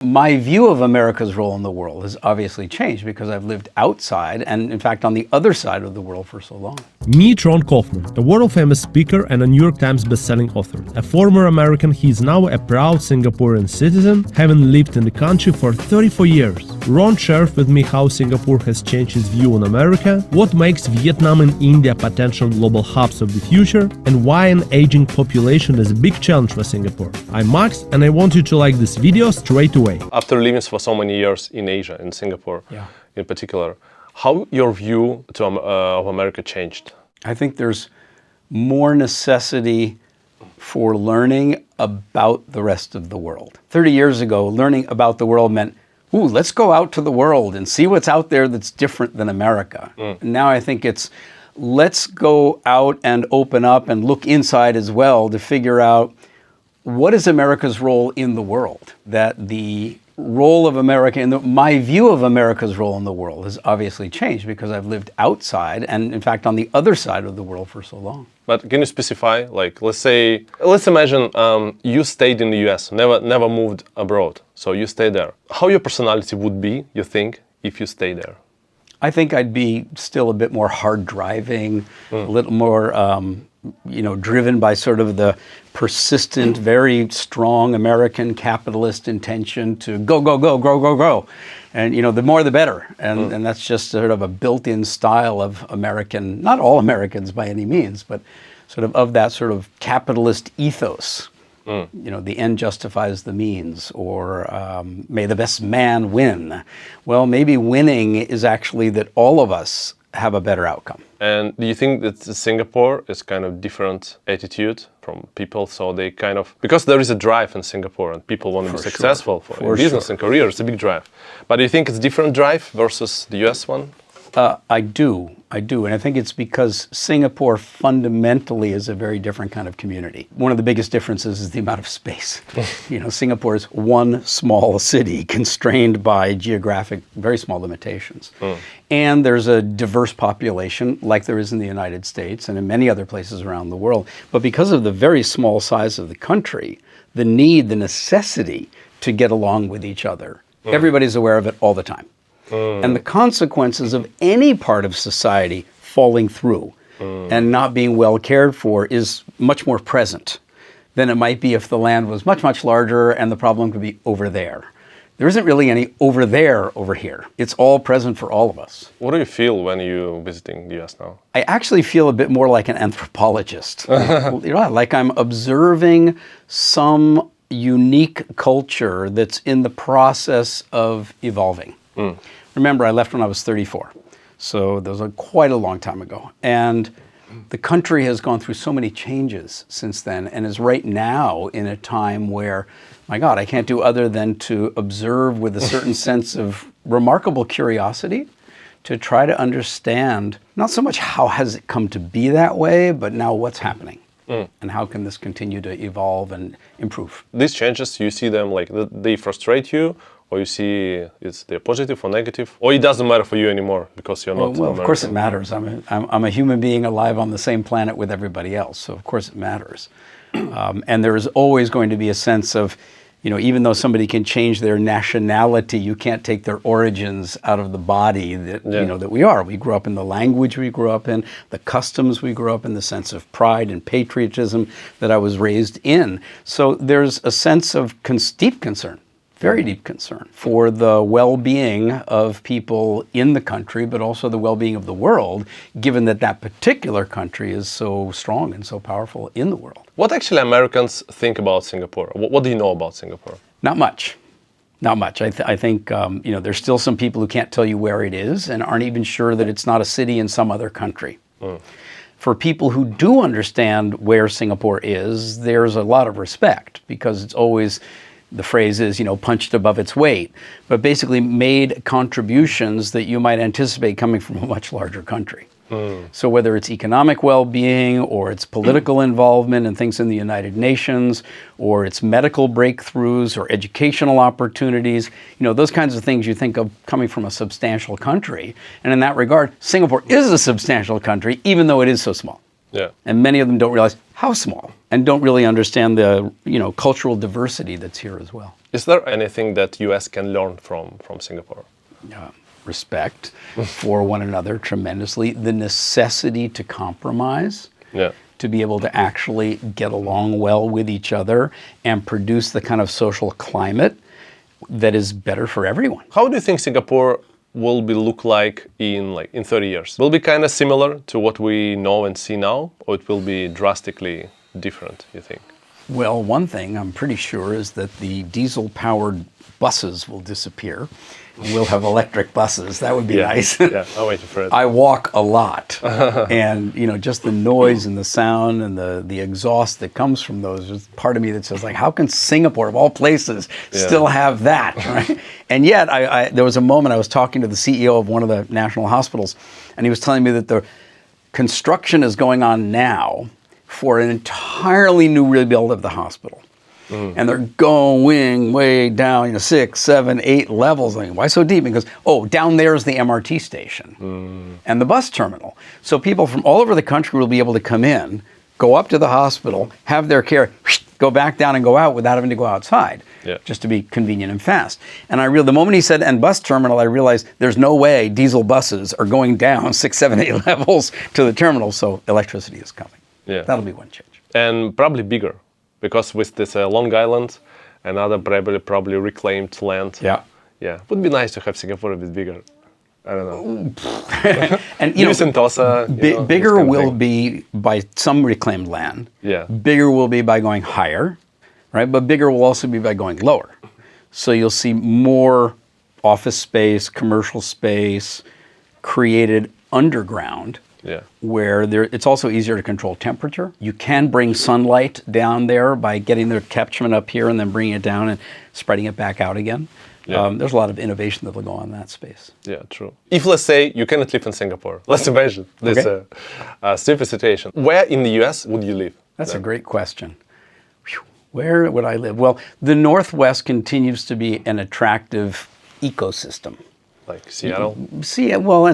My view of America's role in the world has obviously changed because I've lived outside and, in fact, on the other side of the world for so long. Meet Ron Kaufman, a world-famous speaker and a New York Times bestselling author. A former American, he is now a proud Singaporean citizen, having lived in the country for 34 years. Ron shared with me how Singapore has changed his view on America, what makes Vietnam and India potential global hubs of the future, and why an aging population is a big challenge for Singapore. I'm Max, and I want you to like this video straight away. After living for so many years in Asia, in Singapore in particular, how your view of America changed? I think there's more necessity for learning about the rest of the world. 30 years ago, learning about the world meant, ooh, let's go out to the world and see what's out there that's different than America. Now I think it's, let's go out and open up and look inside as well to figure out what is America's role in the world? That the role of America, my view of America's role in the world has obviously changed because I've lived outside and, in fact, on the other side of the world for so long. But can you specify, like, let's imagine you stayed in the US, never moved abroad, so you stayed there. How your personality would be, you think, if you stay there? I think I'd be still a bit more hard driving, a little more, driven by sort of the persistent, very strong American capitalist intention to go, go, go, grow, grow, grow. And, the more the better. And that's just sort of a built-in style of American, not all Americans by any means, but sort of that sort of capitalist ethos. The end justifies the means, or may the best man win. Well, maybe winning is actually that all of us have a better outcome. And do you think that Singapore is kind of different attitude from people? So they kind of, because there is a drive in Singapore and people want to be successful for business and career, it's a big drive. But do you think it's different drive versus the US one? I do. And I think it's because Singapore fundamentally is a very different kind of community. One of the biggest differences is the amount of space. Singapore is one small city constrained by geographic, very small limitations. And there's a diverse population like there is in the United States and in many other places around the world. But because of the very small size of the country, the necessity to get along with each other, everybody's aware of it all the time. And the consequences of any part of society falling through and not being well cared for is much more present than it might be if the land was much, much larger and the problem could be over there. There isn't really any over there, over here. It's all present for all of us. What do you feel when you're visiting the US now? I actually feel a bit more like an anthropologist. Like I'm observing some unique culture that's in the process of evolving. Remember, I left when I was 34, so that was quite a long time ago. And the country has gone through so many changes since then and is right now in a time where, my God, I can't do other than to observe with a certain sense of remarkable curiosity to try to understand not so much how has it come to be that way, but now what's happening. And how can this continue to evolve and improve? These changes, you see them like they frustrate you, or you see they're positive or negative, or it doesn't matter for you anymore because you're not Well, of course it matters. I'm a human being alive on the same planet with everybody else, so of course it matters. And there is always going to be a sense of, even though somebody can change their nationality, you can't take their origins out of the body that that we are. We grew up in the language we grew up in, the customs we grew up in, the sense of pride and patriotism that I was raised in. So there's a sense of deep concern. Very deep concern for the well-being of people in the country, but also the well-being of the world, given that that particular country is so strong and so powerful in the world. What actually Americans think about Singapore? What do you know about Singapore? Not much. Not much. I think there's still some people who can't tell you where it is and aren't even sure that it's not a city in some other country. For people who do understand where Singapore is, there's a lot of respect because it's always, the phrase is, punched above its weight, but basically made contributions that you might anticipate coming from a much larger country. So whether it's economic well-being or it's political involvement in things in the United Nations or it's medical breakthroughs or educational opportunities, those kinds of things you think of coming from a substantial country. And in that regard, Singapore is a substantial country, even though it is so small. And many of them don't realize how small and don't really understand the cultural diversity that's here as well. Is there anything that US can learn from Singapore? Respect for one another tremendously, the necessity to compromise, to be able to actually get along well with each other and produce the kind of social climate that is better for everyone. How do you think Singapore will look like in 30 years? Will it be kind of similar to what we know and see now, or it will be drastically different, you think? Well, one thing I'm pretty sure is that the diesel-powered buses will disappear. We'll have electric buses. That would be nice. Yeah, I'll wait for it. I walk a lot, and just the noise and the sound and the exhaust that comes from those. There's part of me that says, like, how can Singapore, of all places, still have that? Right? And yet, there was a moment I was talking to the CEO of one of the national hospitals, and he was telling me that the construction is going on now for an entirely new rebuild of the hospital. And they're going way down, 6, 7, 8 levels. I mean, why so deep? Because, down there is the MRT station and the bus terminal. So people from all over the country will be able to come in, go up to the hospital, have their care, go back down and go out without having to go outside, just to be convenient and fast. And the moment he said, and bus terminal, I realized there's no way diesel buses are going down 6, 7, 8 levels to the terminal. So electricity is coming. Yeah. That'll be one change. And probably bigger. Because with this Long Island and other probably reclaimed land, would be nice to have Singapore a bit bigger. I don't know. And Sentosa, bigger will be by some reclaimed land. Yeah. Bigger will be by going higher, right? But bigger will also be by going lower. So you'll see more office space, commercial space created underground. Yeah. Where it's also easier to control temperature. You can bring sunlight down there by getting the catchment up here and then bringing it down and spreading it back out again. Yeah. There's a lot of innovation that will go on in that space. Yeah, true. If, let's say, you cannot live in Singapore, let's imagine this stupid situation. Where in the US would you live? That's a great question. Where would I live? Well, the Northwest continues to be an attractive ecosystem. Like Seattle? And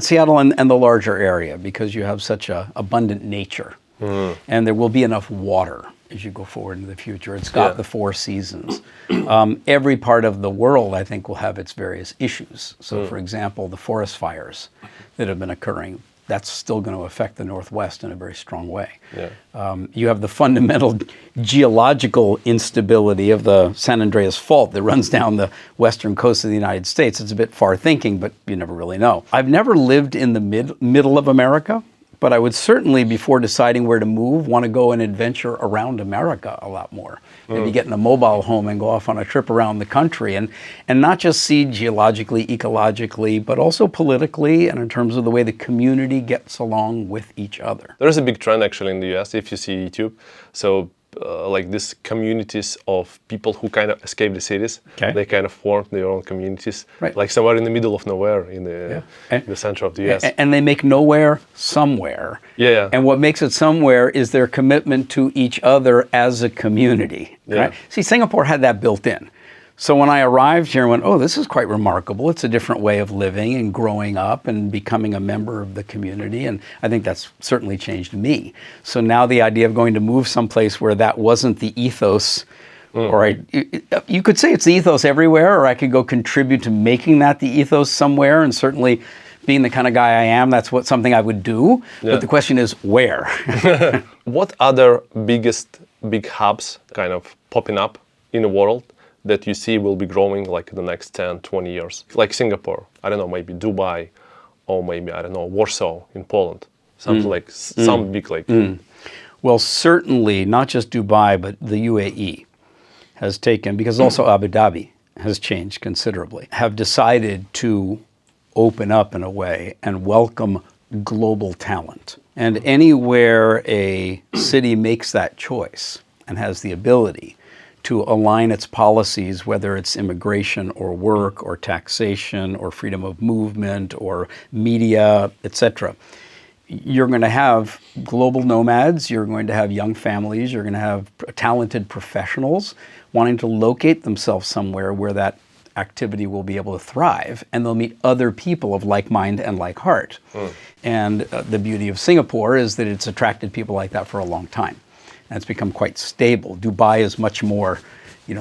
Seattle and the larger area, because you have such abundant nature. And there will be enough water as you go forward into the future. It's got the 4 seasons. Every part of the world, I think, will have its various issues. So, for example, the forest fires that have been occurring, that's still going to affect the Northwest in a very strong way. Yeah. You have the fundamental geological instability of the San Andreas Fault that runs down the western coast of the United States. It's a bit far thinking, but you never really know. I've never lived in the middle of America, but I would certainly, before deciding where to move, want to go and adventure around America a lot more. Maybe get in a mobile home and go off on a trip around the country and not just see geologically, ecologically, but also politically and in terms of the way the community gets along with each other. There's a big trend actually in the US, if you see YouTube. So like these communities of people who kind of escape the cities. They kind of form their own communities, like somewhere in the middle of nowhere in the center of the US. And they make nowhere somewhere. And what makes it somewhere is their commitment to each other as a community. Right? See, Singapore had that built in. So when I arrived here, I went, this is quite remarkable. It's a different way of living and growing up and becoming a member of the community. And I think that's certainly changed me. So now the idea of going to move someplace where that wasn't the ethos, or you could say it's the ethos everywhere, or I could go contribute to making that the ethos somewhere. And certainly being the kind of guy I am, that's something I would do. But the question is, where? What other big hubs kind of popping up in the world that you see will be growing like in the next 10, 20 years? Like Singapore, I don't know, maybe Dubai, or maybe, I don't know, Warsaw in Poland. Something like, some big like. Well, certainly not just Dubai, but the UAE has taken, because also Abu Dhabi has changed considerably, have decided to open up in a way and welcome global talent. And anywhere a city makes that choice and has the ability to align its policies, whether it's immigration or work or taxation or freedom of movement or media, etc. You're going to have global nomads, you're going to have young families, you're going to have talented professionals wanting to locate themselves somewhere where that activity will be able to thrive, and they'll meet other people of like mind and like heart. And the beauty of Singapore is that it's attracted people like that for a long time. And it's become quite stable. Dubai is much more,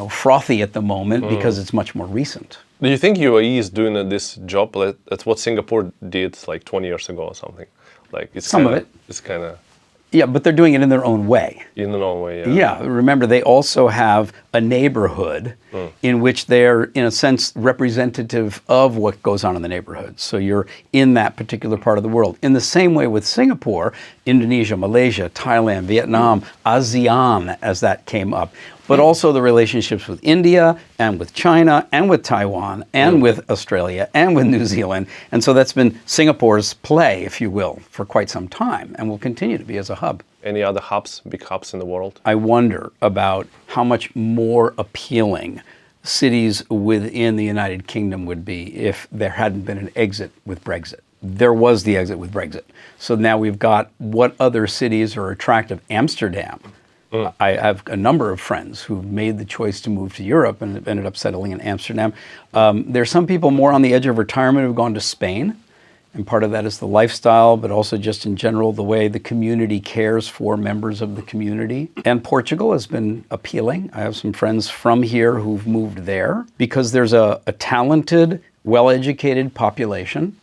frothy at the moment because it's much more recent. Do you think UAE is doing this job? That's what Singapore did like 20 years ago or something. Like it's Some of it. It's kind of Yeah, but they're doing it in their own way. in their own way. Yeah, remember they also have a neighborhood in which they're, in a sense, representative of what goes on in the neighborhood. So you're in that particular part of the world. In the same way with Singapore, Indonesia, Malaysia, Thailand, Vietnam, ASEAN, as that came up, but also the relationships with India and with China and with Taiwan and with Australia and with New Zealand. And so that's been Singapore's play, if you will, for quite some time and will continue to be as a hub. Any other hubs, big hubs in the world? I wonder about how much more appealing cities within the United Kingdom would be if there hadn't been an exit with Brexit. There was the exit with Brexit. So now we've got what other cities are attractive. Amsterdam. I have a number of friends who've made the choice to move to Europe and have ended up settling in Amsterdam. There's some people more on the edge of retirement who've gone to Spain. And part of that is the lifestyle, but also just in general, the way the community cares for members of the community. And Portugal has been appealing. I have some friends from here who've moved there because there's a talented, well-educated population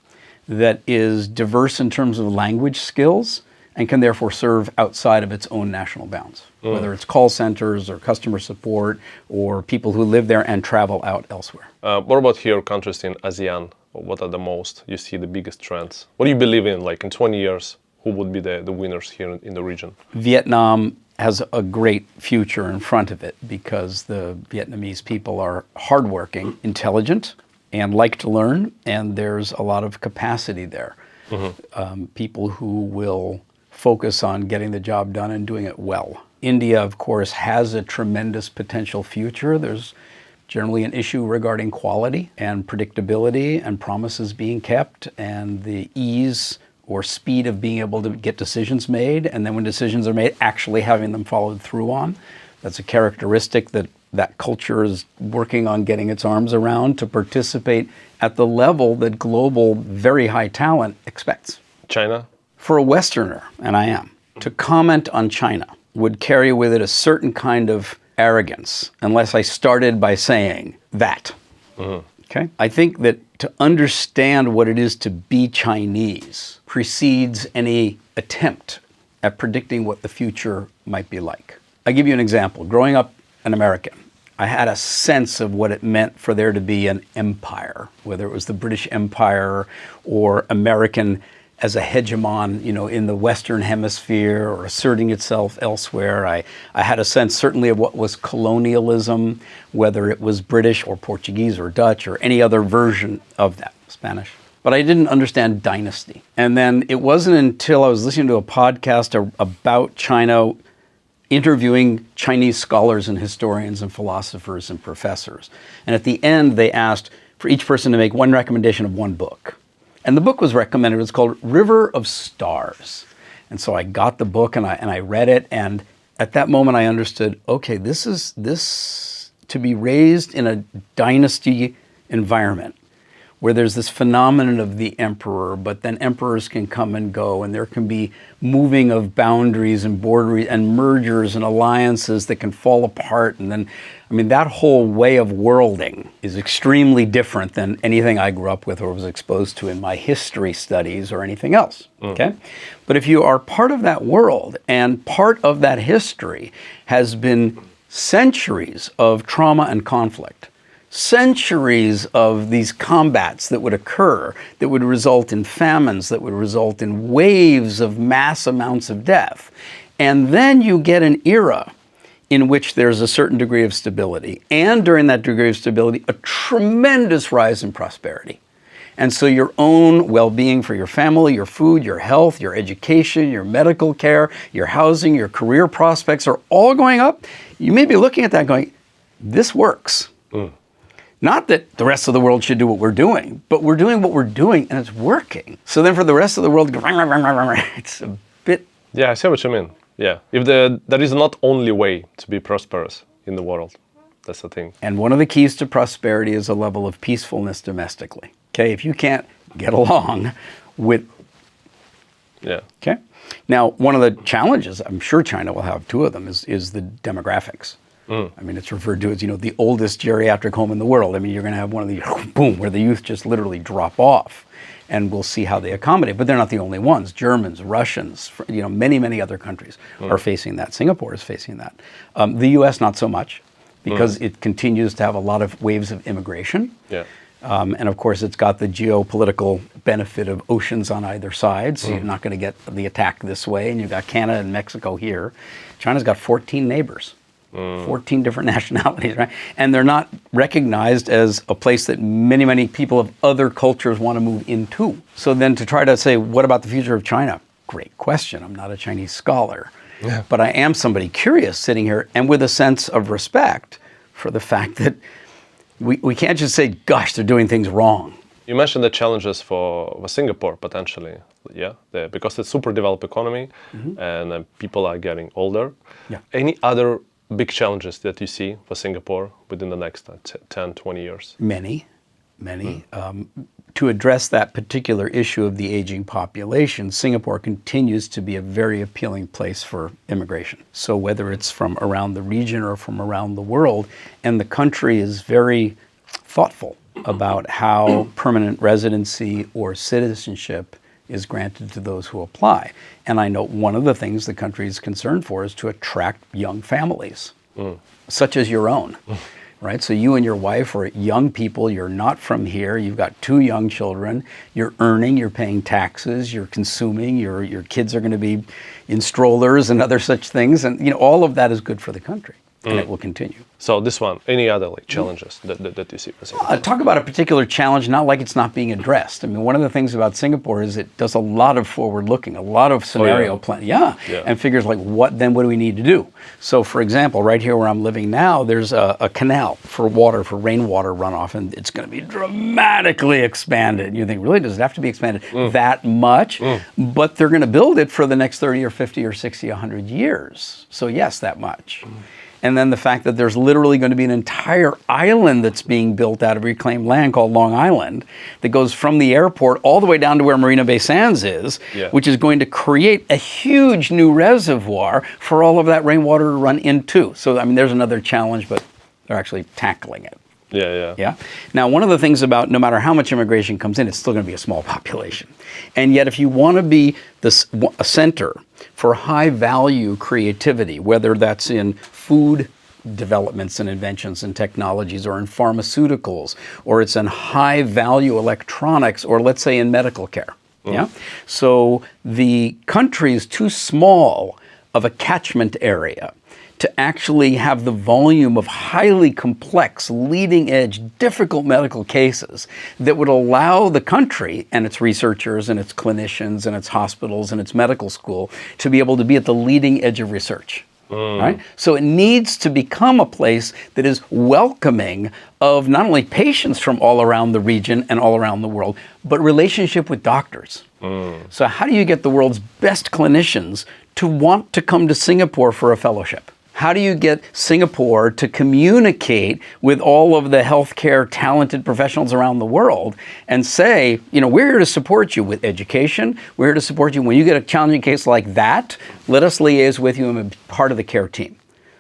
that is diverse in terms of language skills and can therefore serve outside of its own national bounds, whether it's call centers or customer support or people who live there and travel out elsewhere. What about your countries in ASEAN? What are the most, you see the biggest trends? What do you believe in, like in 20 years, who would be the winners here in the region? Vietnam has a great future in front of it because the Vietnamese people are hardworking, intelligent, and like to learn, and there's a lot of capacity there. People who will focus on getting the job done and doing it well. India, of course, has a tremendous potential future. There's generally an issue regarding quality and predictability and promises being kept and the ease or speed of being able to get decisions made, and then when decisions are made, actually having them followed through on. That's a characteristic that culture is working on getting its arms around to participate at the level that global, very high talent expects. China? For a Westerner, and I am, to comment on China would carry with it a certain kind of arrogance unless I started by saying that. Okay? I think that to understand what it is to be Chinese precedes any attempt at predicting what the future might be like. I'll give you an example. Growing up an American, I had a sense of what it meant for there to be an empire, whether it was the British Empire or American as a hegemon, in the Western Hemisphere or asserting itself elsewhere. I had a sense certainly of what was colonialism, whether it was British or Portuguese or Dutch or any other version of that, Spanish. But I didn't understand dynasty. And then it wasn't until I was listening to a podcast about China, interviewing Chinese scholars and historians and philosophers and professors. And at the end, they asked for each person to make one recommendation of one book. And the book was recommended. It's called River of Stars. And so I got the book and I read it. And at that moment, I understood, okay, this to be raised in a dynasty environment where there's this phenomenon of the emperor, but then emperors can come and go, and there can be moving of boundaries and borders and mergers and alliances that can fall apart. And then, that whole way of worlding is extremely different than anything I grew up with or was exposed to in my history studies or anything else, okay? But if you are part of that world, and part of that history has been centuries of trauma and conflict, centuries of these combats that would occur, that would result in famines, that would result in waves of mass amounts of death. And then you get an era in which there's a certain degree of stability. And during that degree of stability, a tremendous rise in prosperity. And so your own well-being for your family, your food, your health, your education, your medical care, your housing, your career prospects are all going up. You may be looking at that going, this works. Not that the rest of the world should do what we're doing, but we're doing what we're doing and it's working. So then for the rest of the world, it's a bit... Yeah, I see what you mean. Yeah, if there is not only way to be prosperous in the world. That's the thing. And one of the keys to prosperity is a level of peacefulness domestically. Okay, if you can't get along with... Yeah. Okay. Now, one of the challenges, I'm sure China will have two of them, is the demographics. I mean, it's referred to as, the oldest geriatric home in the world. I mean, you're going to have one of these, boom, where the youth just literally drop off. And we'll see how they accommodate. But they're not the only ones. Germans, Russians, many, many other countries are facing that. Singapore is facing that. The U.S. not so much, because it continues to have a lot of waves of immigration. Yeah. And of course, it's got the geopolitical benefit of oceans on either side, so you're not going to get the attack this way. And you've got Canada and Mexico here. China's got 14 neighbors. 14 different nationalities, right? And they're not recognized as a place that many, many people of other cultures want to move into. So then to try to say, what about the future of China? Great question. I'm not a Chinese scholar. Yeah. But I am somebody curious sitting here and with a sense of respect for the fact that we can't just say, gosh, they're doing things wrong. You mentioned the challenges for Singapore, potentially, yeah, because it's a super developed economy and people are getting older. Yeah. Any other big challenges that you see for Singapore within the next 10, 20 years? Many. To address that particular issue of the aging population, Singapore continues to be a very appealing place for immigration. So whether it's from around the region or from around the world, and the country is very thoughtful about how permanent residency or citizenship is granted to those who apply. And I know one of the things the country is concerned for is to attract young families, such as your own, right? So you and your wife are young people, you're not from here, you've got 2 young children, you're earning, you're paying taxes, you're consuming, your kids are going to be in strollers and other such things. And all of that is good for the country, and it will continue. So this one, any other challenges that you see for Singapore? Talk about a particular challenge, not like it's not being addressed. I mean, one of the things about Singapore is it does a lot of forward looking, a lot of scenario planning, and figures like what do we need to do? So for example, right here where I'm living now, there's a canal for rainwater runoff, and it's going to be dramatically expanded. And you think, really, does it have to be expanded that much? But they're going to build it for the next 30 or 50 or 60, 100 years. So yes, that much. And then the fact that there's literally going to be an entire island that's being built out of reclaimed land called Long Island that goes from the airport all the way down to where Marina Bay Sands is, which is going to create a huge new reservoir for all of that rainwater to run into. So, I mean, there's another challenge, but they're actually tackling it. Yeah. Now, one of the things about no matter how much immigration comes in, it's still going to be a small population. And yet, if you want to be a center for high-value creativity, whether that's in food developments and inventions and technologies, or in pharmaceuticals, or it's in high-value electronics, or let's say in medical care. So the country is too small of a catchment area to actually have the volume of highly complex, leading-edge, difficult medical cases that would allow the country and its researchers and its clinicians and its hospitals and its medical school to be able to be at the leading edge of research. Right? So it needs to become a place that is welcoming of not only patients from all around the region and all around the world, but relationship with doctors. So how do you get the world's best clinicians to want to come to Singapore for a fellowship? How do you get Singapore to communicate with all of the healthcare talented professionals around the world and say, we're here to support you with education. We're here to support you when you get a challenging case like that. Let us liaise with you and be part of the care team.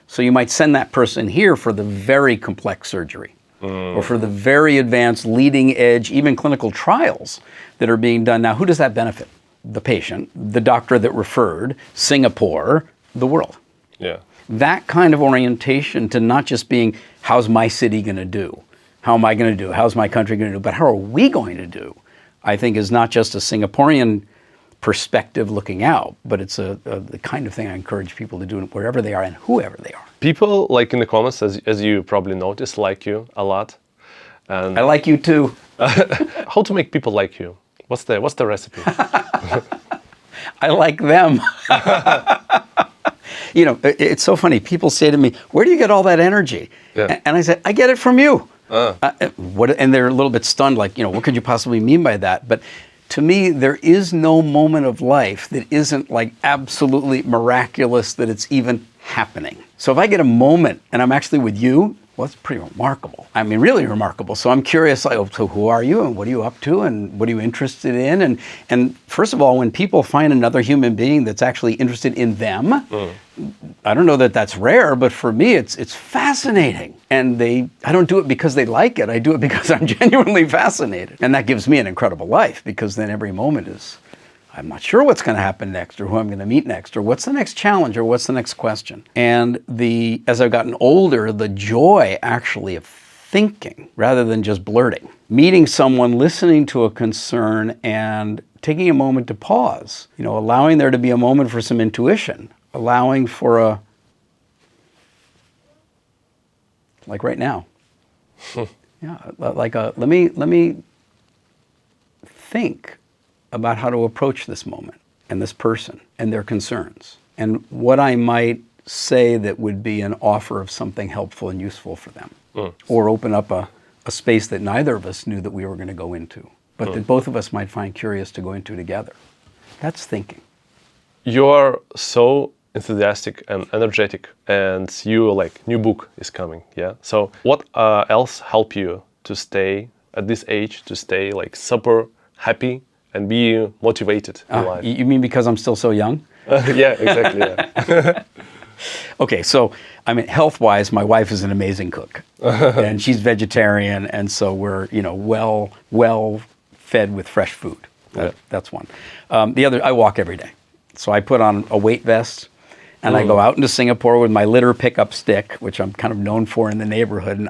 So you might send that person here for the very complex surgery or for the very advanced leading edge, even clinical trials that are being done. Now, who does that benefit? The patient, the doctor that referred, Singapore, the world. Yeah. That kind of orientation to not just being, how's my city going to do? How am I going to do? How's my country going to do? But how are we going to do? I think is not just a Singaporean perspective looking out, but it's the kind of thing I encourage people to do wherever they are and whoever they are. People, like in the comments, as you probably noticed, like you a lot. And I like you too. How to make people like you? What's the recipe? I like them. It's so funny. People say to me, where do you get all that energy? Yeah. And I said, I get it from you. And they're a little bit stunned, like, what could you possibly mean by that? But to me, there is no moment of life that isn't like absolutely miraculous that it's even happening. So if I get a moment and I'm actually with you, Well, that's pretty remarkable. I mean, really remarkable. So I'm curious, like, so who are you and what are you up to and what are you interested in? And first of all, when people find another human being that's actually interested in them, I don't know that that's rare, but for me, it's fascinating. And I don't do it because they like it. I do it because I'm genuinely fascinated. And that gives me an incredible life, because then every moment is, I'm not sure what's going to happen next, or who I'm going to meet next, or what's the next challenge, or what's the next question. And as I've gotten older, the joy actually of thinking rather than just blurting. Meeting someone, listening to a concern, and taking a moment to pause. Allowing there to be a moment for some intuition. Allowing for like right now. Yeah, let me think about how to approach this moment and this person and their concerns, and what I might say that would be an offer of something helpful and useful for them, or open up a space that neither of us knew that we were going to go into, but that both of us might find curious to go into together. That's thinking. You're so enthusiastic and energetic, and new book is coming, yeah? So what else help you to stay at this age, to stay super happy and be motivated in life? You mean because I'm still so young? Yeah, exactly. Yeah. Okay, so I mean, health-wise, my wife is an amazing cook, and she's vegetarian, and so we're well fed with fresh food. That's one. The other, I walk every day, so I put on a weight vest. And I go out into Singapore with my litter pickup stick, which I'm kind of known for in the neighborhood. And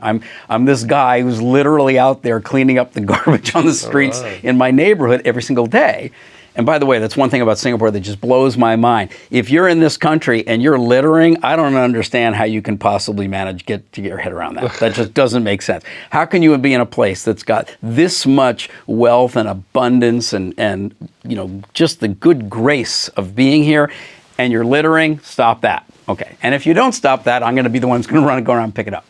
I'm this guy who's literally out there cleaning up the garbage on the streets in my neighborhood every single day. And by the way, that's one thing about Singapore that just blows my mind. If you're in this country and you're littering, I don't understand how you can possibly manage to get your head around that. That just doesn't make sense. How can you be in a place that's got this much wealth and abundance and just the good grace of being here, and you're littering? Stop that. Okay. And if you don't stop that, I'm going to be the one who's going to go around and pick it up.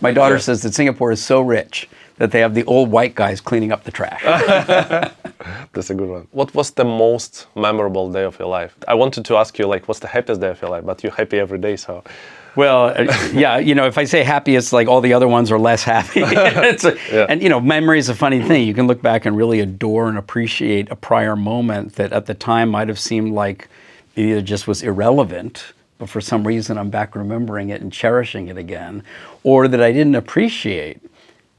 My daughter says that Singapore is so rich that they have the old white guys cleaning up the trash. That's a good one. What was the most memorable day of your life? I wanted to ask you, what's the happiest day of your life? But you're happy every day, so... Well, yeah, if I say happiest, all the other ones are less happy. And, memory is a funny thing. You can look back and really adore and appreciate a prior moment that at the time might have seemed like it either just was irrelevant, but for some reason I'm back remembering it and cherishing it again, or that I didn't appreciate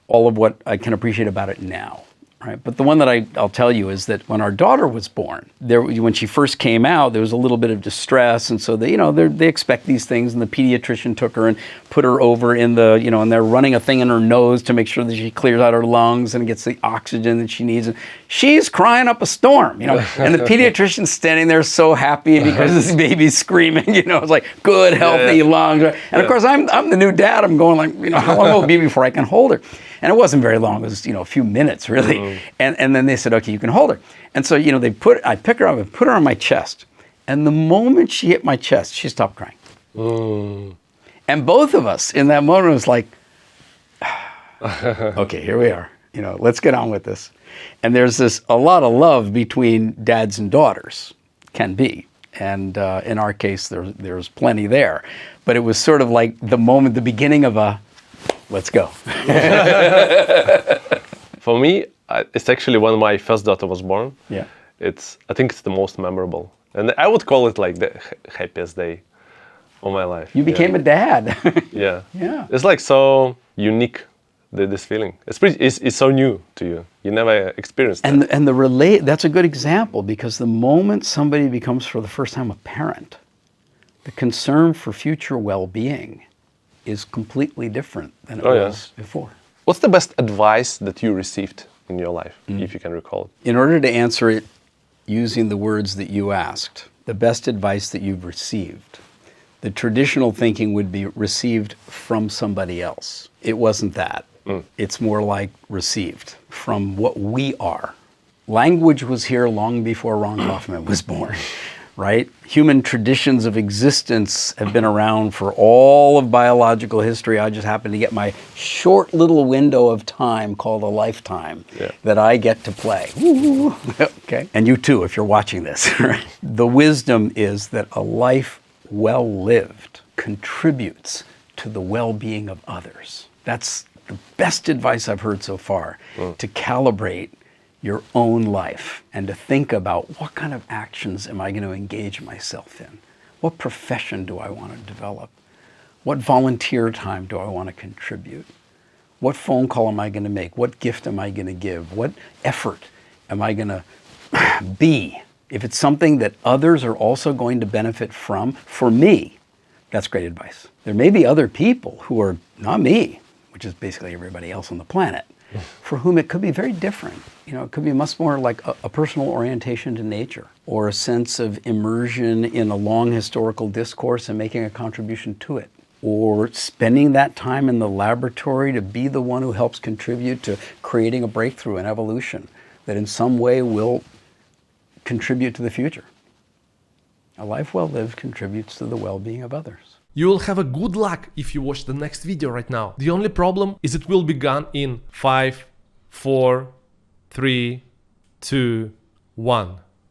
all of what I can appreciate about it now. Right. But the one that I'll tell you is that when our daughter was born, when she first came out, there was a little bit of distress, and so they expect these things, and the pediatrician took her and put her over in and they're running a thing in her nose to make sure that she clears out her lungs and gets the oxygen that she needs. And she's crying up a storm, and the pediatrician's standing there so happy because this baby's screaming, it's like good, healthy lungs. And of course, I'm the new dad. I'm going how long will it be before I can hold her? And it wasn't very long. It was, a few minutes, really. And then they said, okay, you can hold her. And so, I pick her up and put her on my chest. And the moment she hit my chest, she stopped crying. And both of us in that moment was like, okay, here we are. Let's get on with this. And there's a lot of love between dads and daughters, can be. And in our case, there's plenty there. But it was sort of like the beginning of a, let's go. For me, it's actually when my first daughter was born. Yeah. I think it's the most memorable. And I would call it the happiest day of my life. You became a dad. Yeah. Yeah. It's so unique, this feeling. It's so new to you. You never experienced that. And that's a good example, because the moment somebody becomes for the first time a parent, the concern for future well-being is completely different than it was before. What's the best advice that you received in your life, if you can recall it? In order to answer it using the words that you asked, the best advice that you've received, the traditional thinking would be received from somebody else. It wasn't that. It's more like received from what we are. Language was here long before Ron Kaufman was born. Right? Human traditions of existence have been around for all of biological history. I just happen to get my short little window of time called a lifetime that I get to play. Okay. And you too, if you're watching this. Right? The wisdom is that a life well lived contributes to the well-being of others. That's the best advice I've heard so far, to calibrate your own life and to think about what kind of actions am I going to engage myself in? What profession do I want to develop? What volunteer time do I want to contribute? What phone call am I going to make? What gift am I going to give? What effort am I going to be? If it's something that others are also going to benefit from, for me, that's great advice. There may be other people who are not me, which is basically everybody else on the planet, for whom it could be very different. You know, it could be much more like a personal orientation to nature, or a sense of immersion in a long historical discourse and making a contribution to it, or spending that time in the laboratory to be the one who helps contribute to creating a breakthrough in evolution that in some way will contribute to the future. A life well lived contributes to the well-being of others. You will have a good luck if you watch the next video right now. The only problem is it will be gone in 5, 4, 3, 2, 1.